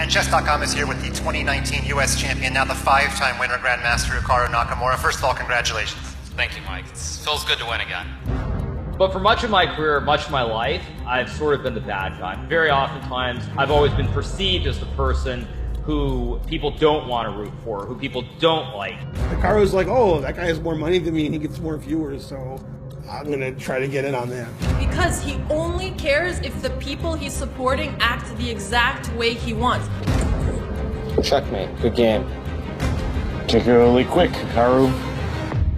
And Chess.com is here with the 2019 US champion, now the 5-time winner Grandmaster Hikaro Nakamura. First of all, congratulations. Thank you, Mike. It feels good to win again. But for much of my career, much of my life, I've sort of been the bad guy. Very oftentimes, I've always been perceived as the person who people don't want to root for, who people don't like. Hikaro's like, oh, that guy has more money than me and he gets more viewers, so I'm gonna try to get in on that. Because he only cares if the people he's supporting act the exact way he wants. Checkmate. Good game. Particularly quick, Hikaru.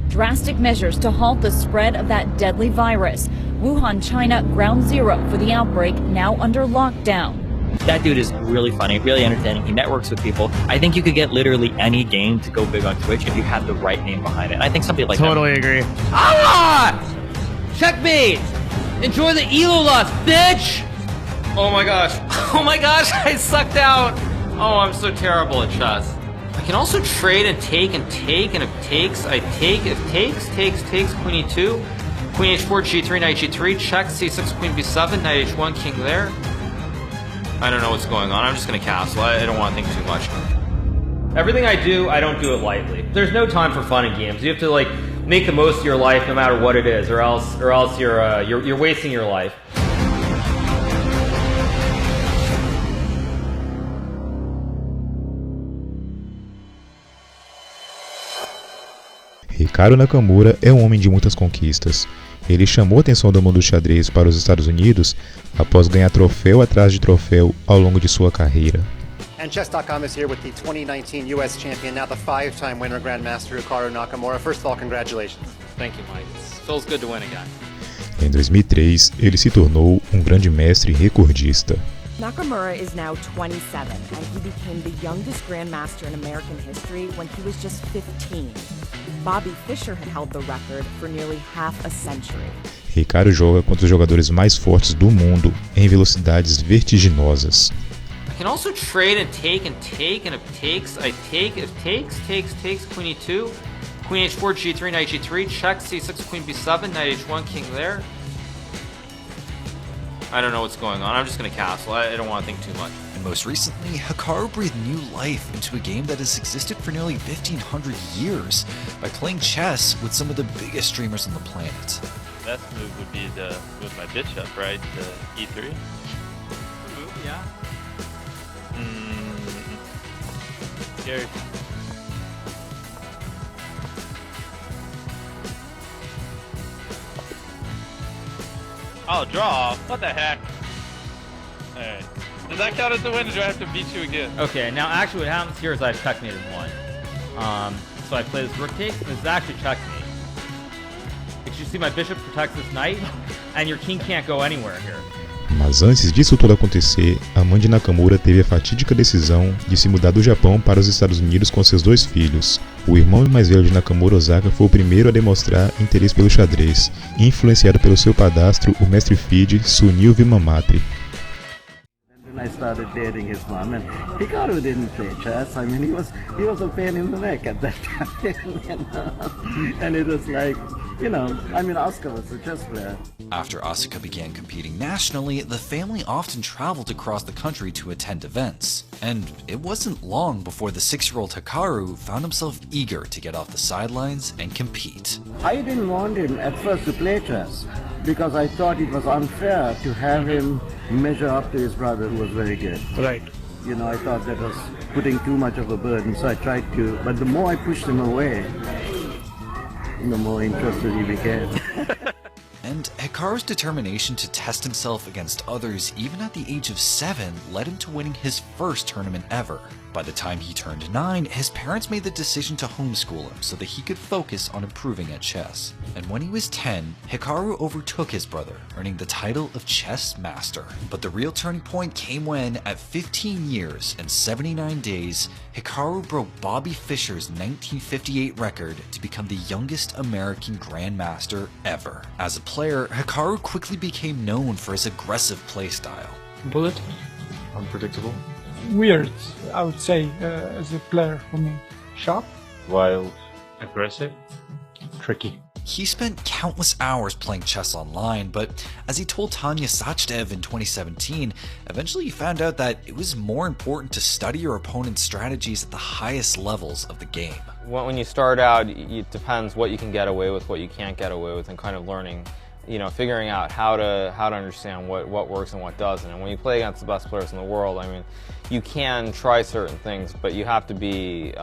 Drastic measures to halt the spread of that deadly virus. Wuhan, China, ground zero for the outbreak, now under lockdown. That dude is really funny, really entertaining. He networks with people. I think you could get literally any game to go big on Twitch if you had the right name behind it. And I think somebody like totally agree. Ah! Checkmate! Enjoy the elo loss, bitch! Oh my gosh. Oh my gosh, I sucked out. Oh, I'm so terrible at chess. I can also trade and take, and if takes, I take. If takes, queen e2, queen h4, g3, knight g3, check, c6, queen b7, knight h1, king there. I don't know what's going on. I'm just gonna castle. I don't want to think too much. Everything I do, I don't do it lightly. There's no time for fun and games. You have to like make the most of your life, no matter what it is, or else you're wasting your life. Hikaro Nakamura é um homem de muitas conquistas. Ele chamou a atenção do mundo do xadrez para os Estados Unidos após ganhar troféu atrás de troféu ao longo de sua carreira. And Chess.com is here with the 2019 US champion, now the 5-time winner Grandmaster Hikaro Nakamura. First of all, congratulations. Thank you, Mike. It feels good to win again. Em 2003, ele se tornou um grande mestre recordista. Nakamura is now 27, and he became the youngest grandmaster in American history when he was just 15. Bobby Fischer had held the record for nearly half a century. Hikaro joga contra os jogadores mais fortes do mundo em velocidades vertiginosas. I can also trade and take, and if takes, I take. If takes, queen e2, queen h4, g3, knight g3, check, c6, queen b7, knight h1, king there. I don't know what's going on. I'm just gonna castle. I don't want to think too much. And most recently, Hikaro breathed new life into a game that has existed for nearly 1,500 years by playing chess with some of the biggest streamers on the planet. Best move would be to move my bishop, right, to e3. Move, yeah. Scary. Oh, draw? What the heck? Alright. Does that count as a win, or do I have to beat you again? Okay, now actually what happens here is I've checkmated one. So I play this rook takes, and this is actually checkmate. Because you see my bishop protects this knight, and your king can't go anywhere here. Mas antes disso tudo acontecer, a mãe de Nakamura teve a fatídica decisão de se mudar do Japão para os Estados Unidos com seus dois filhos. O irmão mais velho de Nakamura, Osaka, foi o primeiro a demonstrar interesse pelo xadrez, influenciado pelo seu padrasto, o mestre FIDE, Sunil Vimamatri. I started dating his mom, and Hikaro didn't play chess. I mean, he was a pain in the neck at that time, and it was like, you know, I mean, Oscar was a chess player. After Asuka began competing nationally, the family often traveled across the country to attend events. And it wasn't long before the 6-year-old Hikaru found himself eager to get off the sidelines and compete. I didn't want him at first to play chess because I thought it was unfair to have him measure up to his brother who was very good. Right. You know, I thought that was putting too much of a burden, so I tried to, but the more I pushed him away, the more interested he became. And Hikaru's determination to test himself against others even at the age of 7 led him to winning his first tournament ever. By the time he turned 9, his parents made the decision to homeschool him so that he could focus on improving at chess. And when he was 10, Hikaru overtook his brother, earning the title of chess master. But the real turning point came when, at 15 years and 79 days, Hikaru broke Bobby Fischer's 1958 record to become the youngest American grandmaster ever. As a player, Hikaru quickly became known for his aggressive playstyle. Bullet, unpredictable. Weird, I would say, as a player for me. Sharp. Wild. Aggressive. Tricky. He spent countless hours playing chess online, but as he told Tanya Sachdev in 2017, eventually he found out that it was more important to study your opponent's strategies at the highest levels of the game. When you start out, it depends what you can get away with, what you can't get away with, and kind of learning, figuring out how to understand what works and what doesn't. And when you play against the best players in the world, I mean, you can try certain things, but you have to be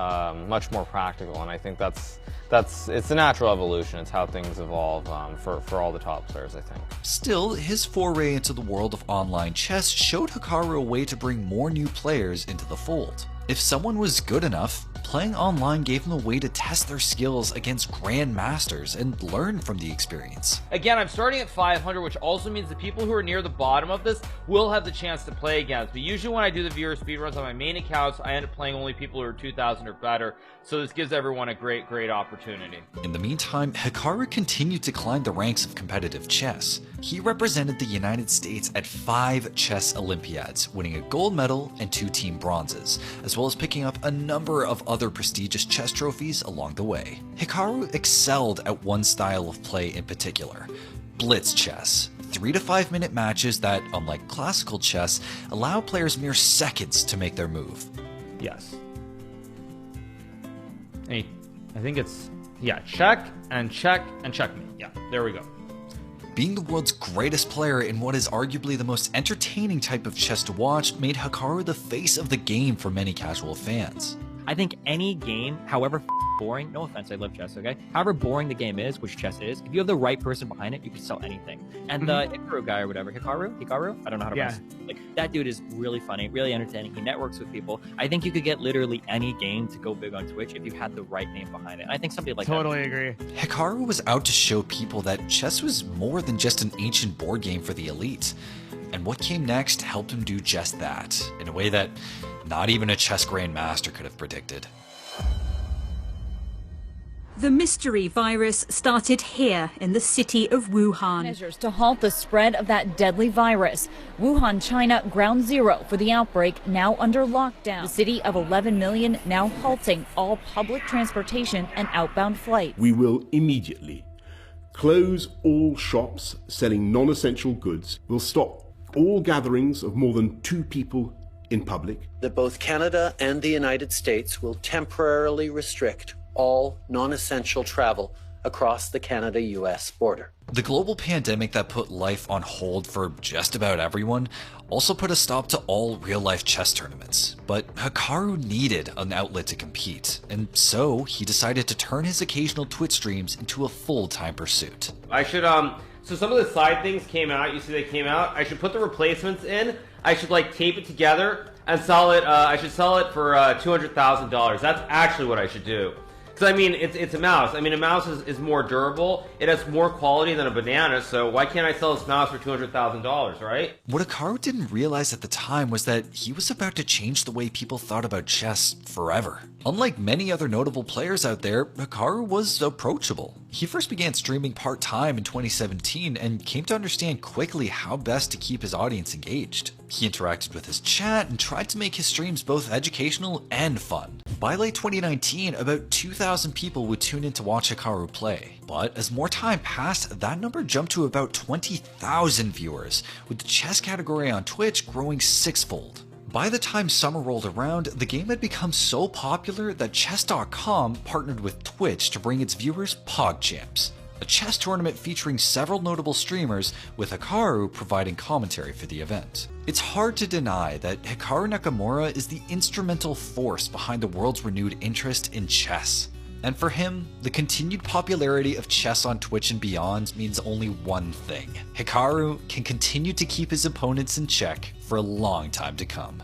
much more practical. And I think it's a natural evolution. It's how things evolve for all the top players, I think. Still, his foray into the world of online chess showed Hikaro a way to bring more new players into the fold. If someone was good enough, playing online gave them a way to test their skills against grandmasters and learn from the experience. Again, I'm starting at 500, which also means the people who are near the bottom of this will have the chance to play against. But usually when I do the viewer speedruns on my main accounts, I end up playing only people who are 2,000 or better. So this gives everyone a great opportunity. In the meantime, Hikaro continued to climb the ranks of competitive chess. He represented the United States at 5 chess Olympiads, winning a gold medal and 2 team bronzes, as well as picking up a number of other prestigious chess trophies along the way. Hikaro excelled at one style of play in particular, blitz chess. 3 to 5 minute matches that, unlike classical chess, allow players mere seconds to make their move. Yes. I think it's, check and checkmate. Yeah, there we go. Being the world's greatest player in what is arguably the most entertaining type of chess to watch made Hikaro the face of the game for many casual fans. I think any game, however boring, no offense, I love chess, okay? However boring the game is, which chess is, if you have the right person behind it, you can sell anything. And the Hikaro guy or whatever, Hikaro? I don't know how to pronounce it. Like, that dude is really funny, really entertaining. He networks with people. I think you could get literally any game to go big on Twitch if you had the right name behind it. And I think somebody like Totally agree. Hikaro was out to show people that chess was more than just an ancient board game for the elite. And what came next helped him do just that, in a way that not even a chess grandmaster could have predicted. The mystery virus started here in the city of Wuhan. Measures to halt the spread of that deadly virus. Wuhan, China, ground zero for the outbreak, now under lockdown. The city of 11 million now halting all public transportation and outbound flights. We will immediately close all shops selling non-essential goods. We'll stop all gatherings of more than 2 people in public. That both Canada and the United States will temporarily restrict all non-essential travel across the Canada-US border. The global pandemic that put life on hold for just about everyone also put a stop to all real-life chess tournaments. But Hikaro needed an outlet to compete, and so he decided to turn his occasional Twitch streams into a full-time pursuit. I should, so some of the side things came out, you see they came out. I should put the replacements in. I should tape it together and sell it. I should sell it for $200,000. That's actually what I should do. Because, I mean, it's a mouse. I mean, a mouse is more durable. It has more quality than a banana, so why can't I sell this mouse for $200,000, right? What Hikaro didn't realize at the time was that he was about to change the way people thought about chess forever. Unlike many other notable players out there, Hikaro was approachable. He first began streaming part-time in 2017 and came to understand quickly how best to keep his audience engaged. He interacted with his chat and tried to make his streams both educational and fun. By late 2019, about 2,000 people would tune in to watch Hikaro play. But as more time passed, that number jumped to about 20,000 viewers, with the chess category on Twitch growing 6-fold. By the time summer rolled around, the game had become so popular that Chess.com partnered with Twitch to bring its viewers PogChamps, a chess tournament featuring several notable streamers, with Hikaro providing commentary for the event. It's hard to deny that Hikaro Nakamura is the instrumental force behind the world's renewed interest in chess. And for him, the continued popularity of chess on Twitch and beyond means only one thing: Hikaro can continue to keep his opponents in check for a long time to come.